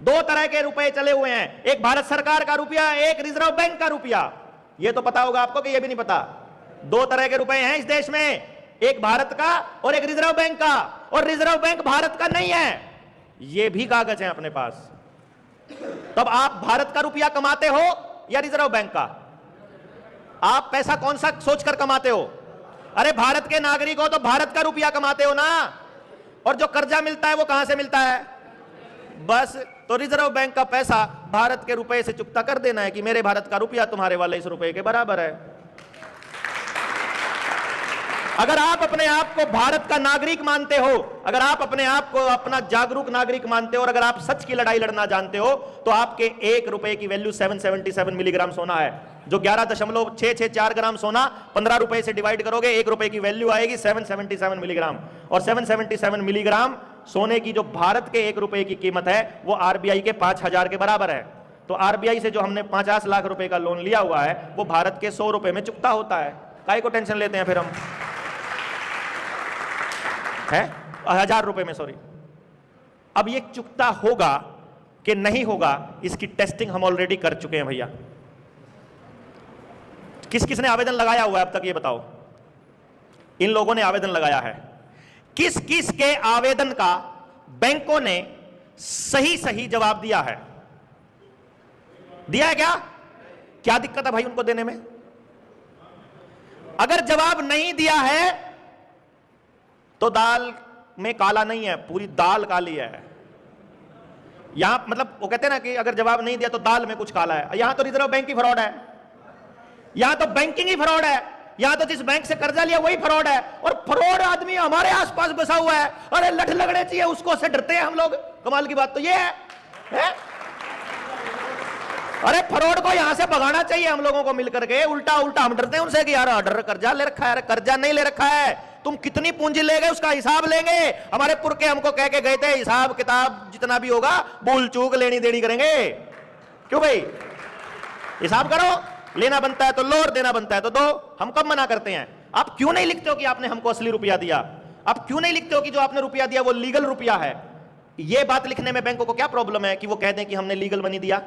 दो तरह के रुपए चले हुए हैं, एक भारत सरकार का रुपया, एक रिजर्व बैंक का रुपया। यह तो पता होगा आपको कि यह भी नहीं पता? दो तरह के रुपए हैं इस देश में, एक भारत का और एक रिजर्व बैंक का, और रिजर्व बैंक भारत का नहीं है। यह भी कागज है अपने पास। तब आप भारत का रुपया कमाते हो या रिजर्व बैंक का? आप पैसा कौन सा सोचकर कमाते हो? अरे भारत के नागरिक हो तो भारत का रुपया कमाते हो ना। और जो कर्जा मिलता है वो कहां से मिलता है? बस, तो रिजर्व बैंक का पैसा भारत के रुपए से चुकता कर देना है कि मेरे भारत का रुपया तुम्हारे वाले इस रुपए के बराबर है। अगर आप अपने आप को भारत का नागरिक मानते हो, अगर आप अपने आप को अपना जागरूक नागरिक मानते हो, और अगर आप सच की लड़ाई लड़ना जानते हो, तो आपके एक रुपए की वैल्यू 777 मिलीग्राम सोना है, जो 11.664 ग्राम सोना 15 रुपए से डिवाइड करोगे, एक रुपए की वैल्यू आएगी 777 मिलीग्राम। और 777 मिलीग्राम सोने की जो भारत के एक रुपए की कीमत है वो आरबीआई के 5000 के बराबर है। तो आरबीआई से जो हमने 50 लाख रुपए का लोन लिया हुआ है वो भारत के 100 रुपए में चुकता होता है। काहे को टेंशन लेते हैं फिर हम? है 1000 रुपए में, सॉरी। अब ये चुकता होगा कि नहीं होगा, इसकी टेस्टिंग हम ऑलरेडी कर चुके हैं भैया। किस किस ने आवेदन लगाया हुआ है अब तक ये बताओ? इन लोगों ने आवेदन लगाया है। किस किस के आवेदन का बैंकों ने सही सही जवाब दिया है? दिया है क्या? क्या दिक्कत है भाई उनको देने में? अगर जवाब नहीं दिया है तो दाल में काला नहीं है, पूरी दाल काली है। यहां मतलब वो कहते हैं ना कि अगर जवाब नहीं दिया तो दाल में कुछ काला है। यहां तो रिजर्व बैंक की फ्रॉड है, यहां तो बैंकिंग ही फ्रॉड है, यहां तो जिस बैंक से कर्जा लिया वही फ्रॉड है, और फ्रॉड आदमी हमारे आसपास बसा हुआ है। अरे लठ लगने चाहिए उसको, से डरते हैं हम लोग। कमाल की बात तो ये है? अरे फ्रॉड को यहां से भगाना चाहिए हम लोगों को मिलकर के। उल्टा उल्टा हम डरते हैं उनसे कि यार डर कर्जा ले रखा है। अरे कर्जा नहीं ले रखा है, तुम कितनी पूंजी ले गए उसका हिसाब लेंगे। हमारे पुरखे हमको कह के गए थे हिसाब किताब जितना भी होगा भूल चूक लेनी देनी करेंगे। क्यों भाई? हिसाब करो, लेना बनता है तो लो और देना बनता है तो दो। हम कब मना करते हैं? आप क्यों नहीं लिखते हो कि आपने हमको असली रुपया दिया? आप क्यों नहीं लिखते हो कि जो आपने रुपया दिया वो लीगल रुपया है? यह बात लिखने में बैंकों को क्या प्रॉब्लम है कि वो कह दें कि हमने लीगल मनी दिया?